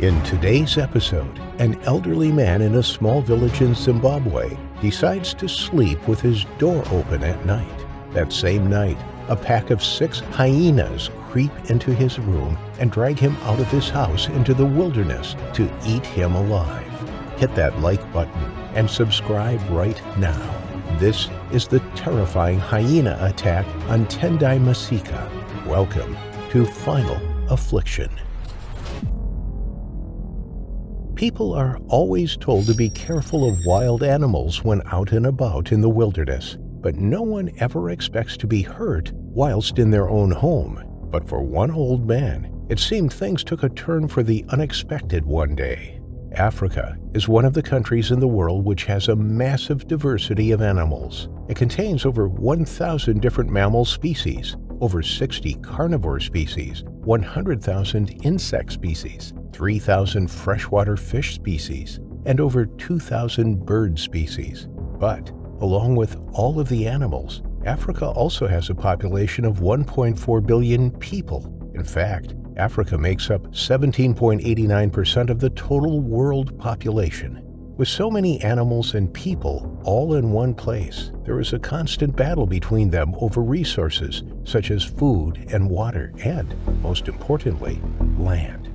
In today's episode, an elderly man in a small village in Zimbabwe decides to sleep with his door open at night. That same night, a pack of 6 hyenas creep into his room and drag him out of his house into the wilderness to eat him alive. Hit that like button and subscribe right now. This is the terrifying hyena attack on Tendai Maseka. Welcome to Final Affliction. People are always told to be careful of wild animals when out and about in the wilderness, but no one ever expects to be hurt whilst in their own home. But for one old man, it seemed things took a turn for the unexpected one day. Africa is one of the countries in the world which has a massive diversity of animals. It contains over 1,000 different mammal species, over 60 carnivore species, 100,000 insect species, 3,000 freshwater fish species, and over 2,000 bird species. But, along with all of the animals, Africa also has a population of 1.4 billion people. In fact, Africa makes up 17.89% of the total world population. With so many animals and people all in one place, there is a constant battle between them over resources such as food and water and, most importantly, land.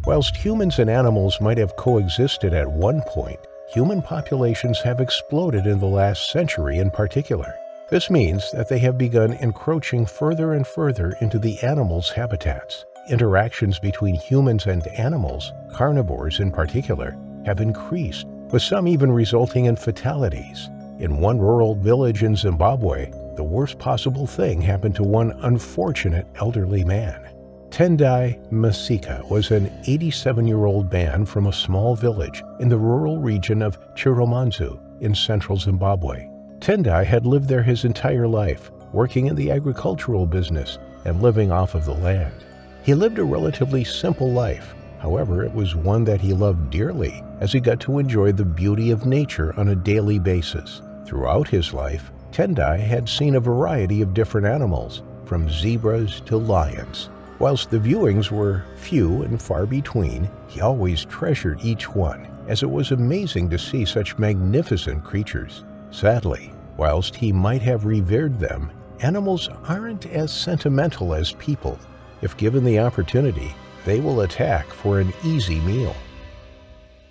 Whilst humans and animals might have coexisted at one point, human populations have exploded in the last century in particular. This means that they have begun encroaching further and further into the animals' habitats. Interactions between humans and animals, carnivores in particular, have increased, with some even resulting in fatalities. In one rural village in Zimbabwe, the worst possible thing happened to one unfortunate elderly man. Tendai Maseka was an 87-year-old man from a small village in the rural region of Chiromanzu in central Zimbabwe. Tendai had lived there his entire life, working in the agricultural business and living off of the land. He lived a relatively simple life. However, it was one that he loved dearly, as he got to enjoy the beauty of nature on a daily basis. Throughout his life, Tendai had seen a variety of different animals, from zebras to lions. Whilst the viewings were few and far between, he always treasured each one, as it was amazing to see such magnificent creatures. Sadly, whilst he might have revered them, animals aren't as sentimental as people. If given the opportunity, they will attack for an easy meal.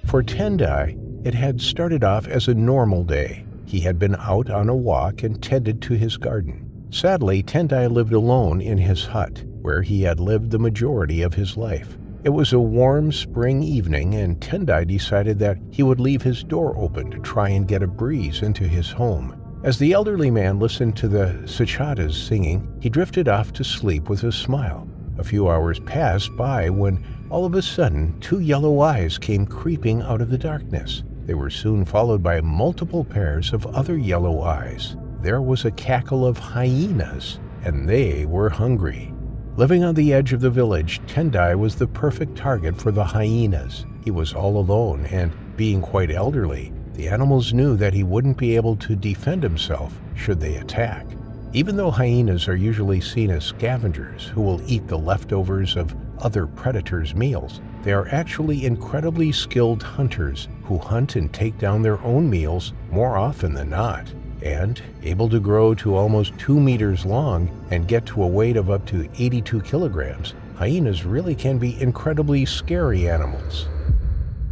For Tendai, it had started off as a normal day. He had been out on a walk and tended to his garden. Sadly, Tendai lived alone in his hut, where he had lived the majority of his life. It was a warm spring evening, and Tendai decided that he would leave his door open to try and get a breeze into his home. As the elderly man listened to the cicadas singing, he drifted off to sleep with a smile. A few hours passed by when, all of a sudden, 2 yellow eyes came creeping out of the darkness. They were soon followed by multiple pairs of other yellow eyes. There was a cackle of hyenas, and they were hungry. Living on the edge of the village, Tendai was the perfect target for the hyenas. He was all alone, and, being quite elderly, the animals knew that he wouldn't be able to defend himself should they attack. Even though hyenas are usually seen as scavengers who will eat the leftovers of other predators' meals, they are actually incredibly skilled hunters who hunt and take down their own meals more often than not. And, able to grow to almost 2 meters long and get to a weight of up to 82 kilograms, hyenas really can be incredibly scary animals.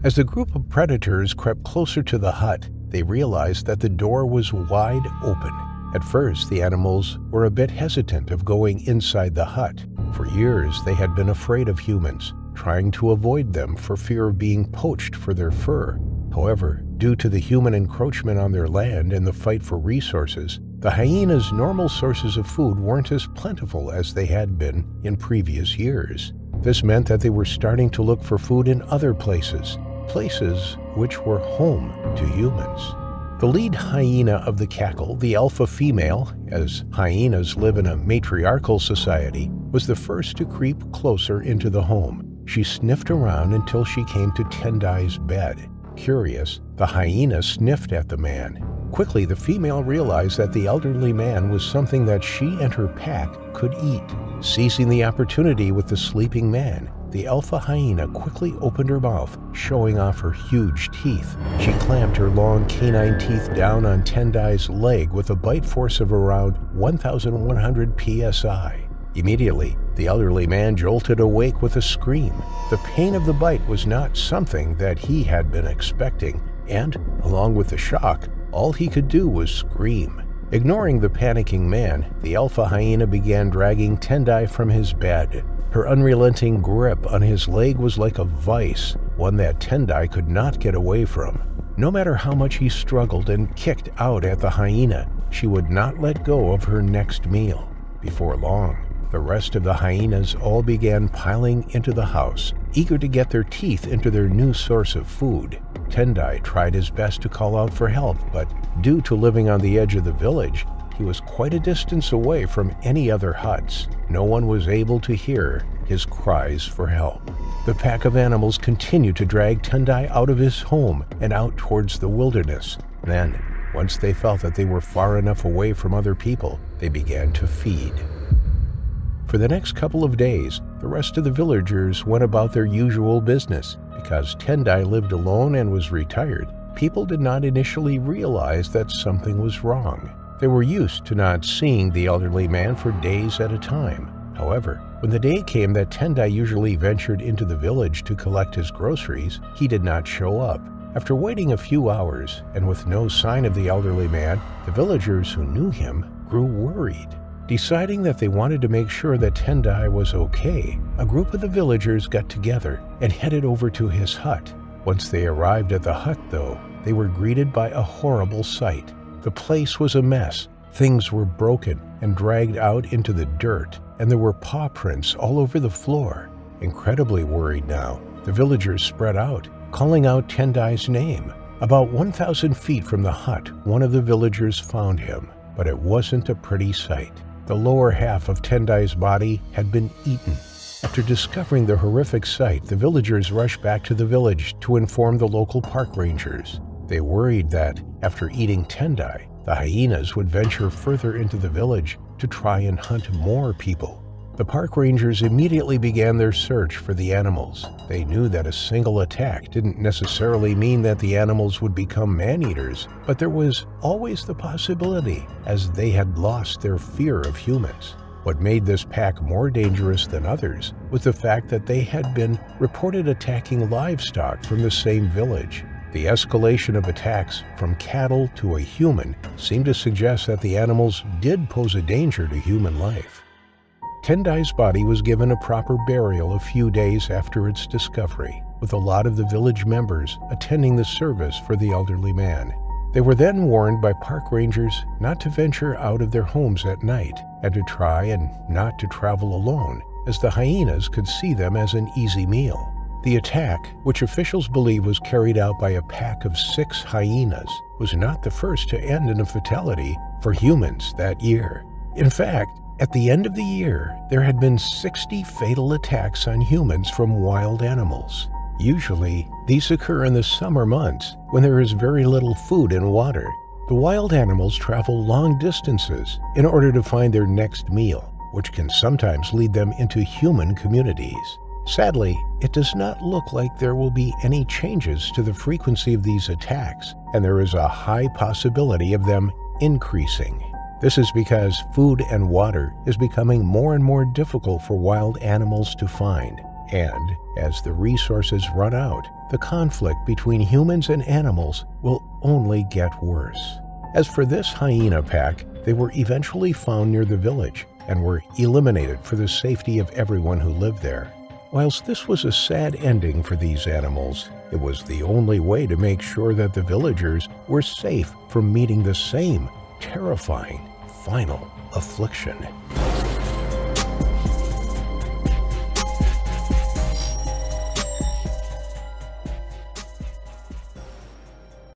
As the group of predators crept closer to the hut, they realized that the door was wide open. At first, the animals were a bit hesitant of going inside the hut. For years, they had been afraid of humans, trying to avoid them for fear of being poached for their fur. However, due to the human encroachment on their land and the fight for resources, the hyenas' normal sources of food weren't as plentiful as they had been in previous years. This meant that they were starting to look for food in other places, places which were home to humans. The lead hyena of the cackle, the alpha female, as hyenas live in a matriarchal society, was the first to creep closer into the home. She sniffed around until she came to Tendai's bed. Curious, the hyena sniffed at the man. Quickly, the female realized that the elderly man was something that she and her pack could eat. Seizing the opportunity with the sleeping man, the alpha hyena quickly opened her mouth, showing off her huge teeth. She clamped her long canine teeth down on Tendai's leg with a bite force of around 1,100 psi. Immediately, the elderly man jolted awake with a scream. The pain of the bite was not something that he had been expecting, and, along with the shock, all he could do was scream. Ignoring the panicking man, the alpha hyena began dragging Tendai from his bed. Her unrelenting grip on his leg was like a vice, one that Tendai could not get away from. No matter how much he struggled and kicked out at the hyena, she would not let go of her next meal. Before long, the rest of the hyenas all began piling into the house, eager to get their teeth into their new source of food. Tendai tried his best to call out for help, but due to living on the edge of the village, he was quite a distance away from any other huts. No one was able to hear his cries for help. The pack of animals continued to drag Tendai out of his home and out towards the wilderness. Then, once they felt that they were far enough away from other people, they began to feed. For the next couple of days, the rest of the villagers went about their usual business. Because Tendai lived alone and was retired, people did not initially realize that something was wrong. They were used to not seeing the elderly man for days at a time. However, when the day came that Tendai usually ventured into the village to collect his groceries, he did not show up. After waiting a few hours, and with no sign of the elderly man, the villagers who knew him grew worried. Deciding that they wanted to make sure that Tendai was okay, a group of the villagers got together and headed over to his hut. Once they arrived at the hut, though, they were greeted by a horrible sight. The place was a mess. Things were broken and dragged out into the dirt, and there were paw prints all over the floor. Incredibly worried now, the villagers spread out, calling out Tendai's name. About 1,000 feet from the hut, one of the villagers found him, but it wasn't a pretty sight. The lower half of Tendai's body had been eaten. After discovering the horrific sight, the villagers rushed back to the village to inform the local park rangers. They worried that, after eating Tendai, the hyenas would venture further into the village to try and hunt more people. The park rangers immediately began their search for the animals. They knew that a single attack didn't necessarily mean that the animals would become man-eaters, but there was always the possibility, as they had lost their fear of humans. What made this pack more dangerous than others was the fact that they had been reported attacking livestock from the same village. The escalation of attacks from cattle to a human seemed to suggest that the animals did pose a danger to human life. Tendai's body was given a proper burial a few days after its discovery, with a lot of the village members attending the service for the elderly man. They were then warned by park rangers not to venture out of their homes at night and to try and not to travel alone, as the hyenas could see them as an easy meal. The attack, which officials believe was carried out by a pack of 6 hyenas, was not the first to end in a fatality for humans that year. In fact, at the end of the year, there had been 60 fatal attacks on humans from wild animals. Usually, these occur in the summer months when there is very little food and water. The wild animals travel long distances in order to find their next meal, which can sometimes lead them into human communities. Sadly, it does not look like there will be any changes to the frequency of these attacks, and there is a high possibility of them increasing. This is because food and water is becoming more and more difficult for wild animals to find, and as the resources run out, the conflict between humans and animals will only get worse. As for this hyena pack, they were eventually found near the village and were eliminated for the safety of everyone who lived there. Whilst this was a sad ending for these animals, it was the only way to make sure that the villagers were safe from meeting the same terrifying final affliction.